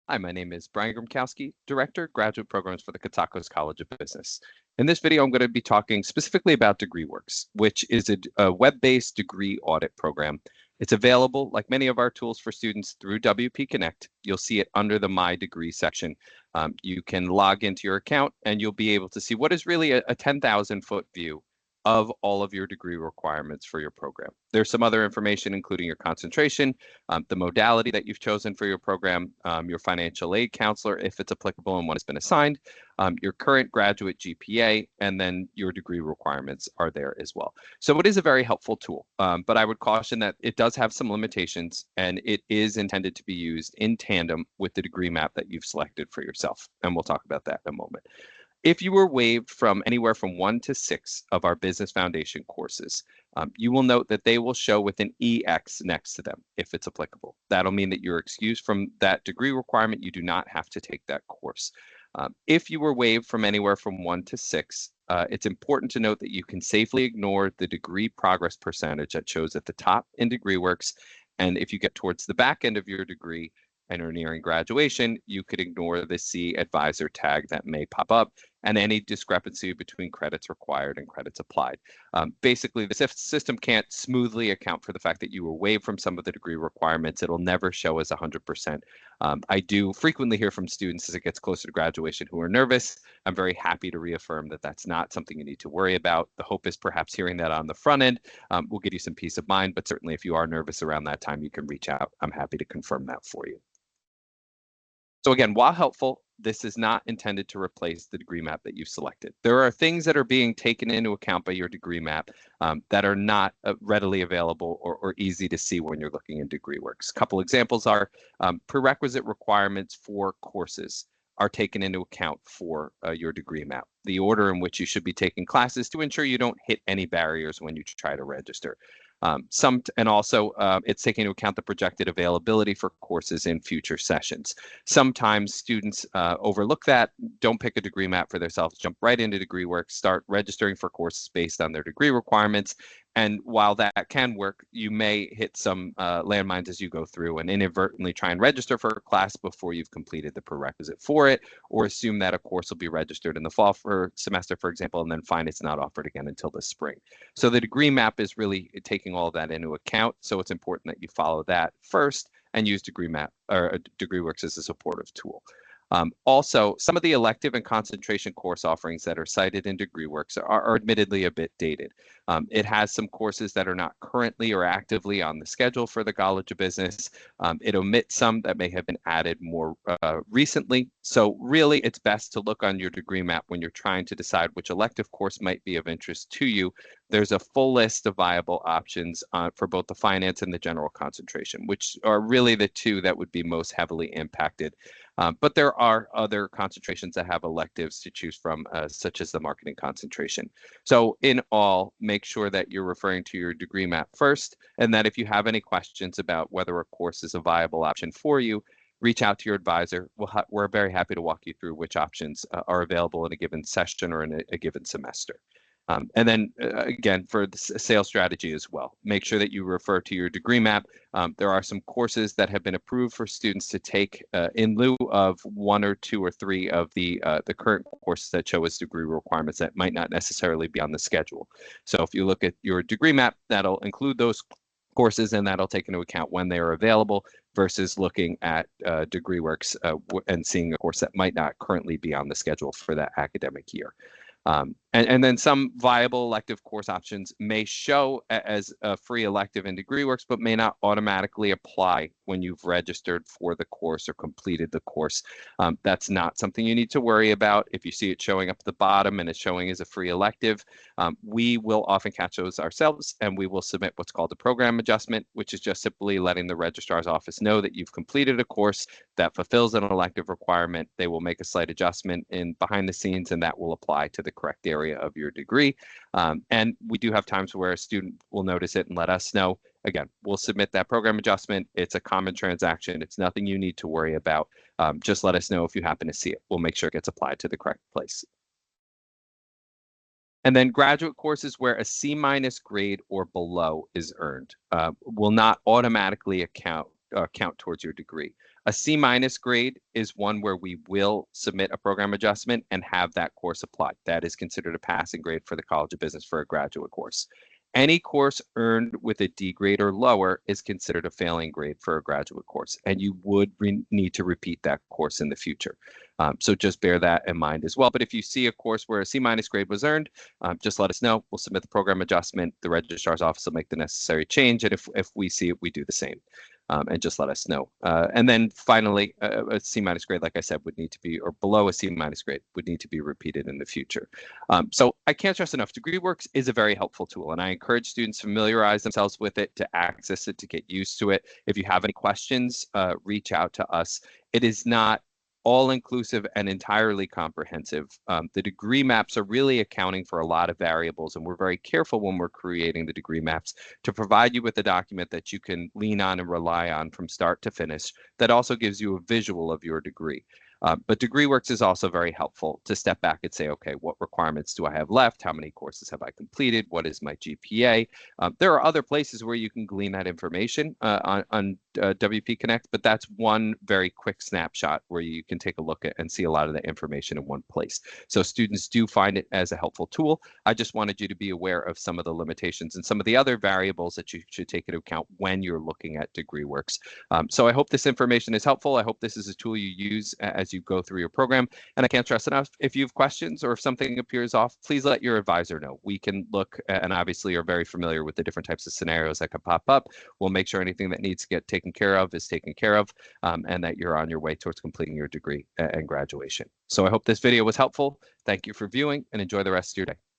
Hi, my name is Brian Gromkowski, Director, Graduate Programs for the Katakos College of Business. In this video, I'm going to be talking specifically about DegreeWorks, which is a web-based degree audit program. It's available, like many of our tools for students, through WP Connect. You'll see it under the My Degree section. You can log into your account, and you'll be able to see what is really a 10,000-foot view of all of your degree requirements for your program. There's some other information, including your concentration, the modality that you've chosen for your program, your financial aid counselor, if it's applicable and one has been assigned, your current graduate GPA, and then your degree requirements are there as well. So it is a very helpful tool, but I would caution that it does have some limitations, and it is intended to be used in tandem with the degree map that you've selected for yourself. And we'll talk about that in a moment. If you were waived from anywhere from 1 to 6 of our Business Foundation courses, you will note that they will show with an EX next to them if it's applicable. That'll mean that you're excused from that degree requirement. You do not have to take that course. If you were waived from anywhere from 1 to 6, it's important to note that you can safely ignore the degree progress percentage that shows at the top in DegreeWorks. And if you get towards the back end of your degree, and are nearing graduation, you could ignore the C advisor tag that may pop up and any discrepancy between credits required and credits applied. Basically, the system can't smoothly account for the fact that you were waived from some of the degree requirements. It'll never show as 100%. I do frequently hear from students as it gets closer to graduation who are nervous. I'm very happy to reaffirm that that's not something you need to worry about. The hope is perhaps hearing that on the front end will give you some peace of mind, but certainly if you are nervous around that time, you can reach out. I'm happy to confirm that for you. So again, while helpful, this is not intended to replace the degree map that you've selected. There are things that are being taken into account by your degree map that are not readily available or easy to see when you're looking in DegreeWorks. A couple examples are prerequisite requirements for courses are taken into account for your degree map. The order in which you should be taking classes to ensure you don't hit any barriers when you try to register. It's taking into account the projected availability for courses in future sessions. Sometimes students overlook that, don't pick a degree map for themselves, jump right into DegreeWorks, start registering for courses based on their degree requirements. And while that can work, you may hit some landmines as you go through and inadvertently try and register for a class before you've completed the prerequisite for it, or assume that a course will be registered in the fall semester, for example, and then find it's not offered again until the spring. So the degree map is really taking all of that into account. So it's important that you follow that first and use degree map or DegreeWorks as a supportive tool. Also, some of the elective and concentration course offerings that are cited in DegreeWorks are admittedly a bit dated. It has some courses that are not currently or actively on the schedule for the College of Business. It omits some that may have been added more recently. So really, it's best to look on your degree map when you're trying to decide which elective course might be of interest to you. There's a full list of viable options for both the finance and the general concentration, which are really the two that would be most heavily impacted. But there are other concentrations that have electives to choose from, such as the marketing concentration. So in all, make sure that you're referring to your degree map first, and that if you have any questions about whether a course is a viable option for you, reach out to your advisor. We're very happy to walk you through which options are available in a given session or in a given semester. And then again, for the sales strategy as well, make sure that you refer to your degree map. There are some courses that have been approved for students to take in lieu of 1 or 2 or 3 of the current courses that show as degree requirements that might not necessarily be on the schedule. So if you look at your degree map, that'll include those courses and that'll take into account when they are available versus looking at DegreeWorks and seeing a course that might not currently be on the schedule for that academic year. And then some viable elective course options may show as a free elective in DegreeWorks, but may not automatically apply when you've registered for the course or completed the course. That's not something you need to worry about. If you see it showing up at the bottom and it's showing as a free elective, we will often catch those ourselves and we will submit what's called a program adjustment, which is just simply letting the registrar's office know that you've completed a course that fulfills an elective requirement. They will make a slight adjustment in behind the scenes and that will apply to the correct area of your degree. And we do have times where a student will notice it and let us know. Again, we'll submit that program adjustment. It's a common transaction. It's nothing you need to worry about. Just let us know if you happen to see it. We'll make sure it gets applied to the correct place. And then graduate courses where a C- grade or below is earned will not automatically count towards your degree. A C- grade is one where we will submit a program adjustment and have that course applied. That is considered a passing grade for the College of Business for a graduate course. Any course earned with a D grade or lower is considered a failing grade for a graduate course, and you would need to repeat that course in the future. So just bear that in mind as well. But if you see a course where a C- grade was earned, just let us know. We'll submit the program adjustment. The registrar's office will make the necessary change, and if we see it, we do the same. And just let us know. And then finally, a C- grade, like I said, would need to be, or below a C- grade, would need to be repeated in the future. So I can't stress enough, DegreeWorks is a very helpful tool, and I encourage students to familiarize themselves with it, to access it, to get used to it. If you have any questions, reach out to us. It is not all-inclusive and entirely comprehensive. The degree maps are really accounting for a lot of variables, and we're very careful when we're creating the degree maps to provide you with a document that you can lean on and rely on from start to finish that also gives you a visual of your degree. But DegreeWorks is also very helpful to step back and say, okay, what requirements do I have left? How many courses have I completed? What is my GPA? There are other places where you can glean that information on WP Connect, but that's one very quick snapshot where you can take a look at and see a lot of the information in one place. So students do find it as a helpful tool. I just wanted you to be aware of some of the limitations and some of the other variables that you should take into account when you're looking at DegreeWorks. So I hope this information is helpful. I hope this is a tool you use as you go through your program. And I can't stress enough, if you have questions or if something appears off, please let your advisor know. We can look and obviously are very familiar with the different types of scenarios that could pop up. We'll make sure anything that needs to get taken care of is taken care of, and that you're on your way towards completing your degree and graduation. So I hope this video was helpful. Thank you for viewing and enjoy the rest of your day.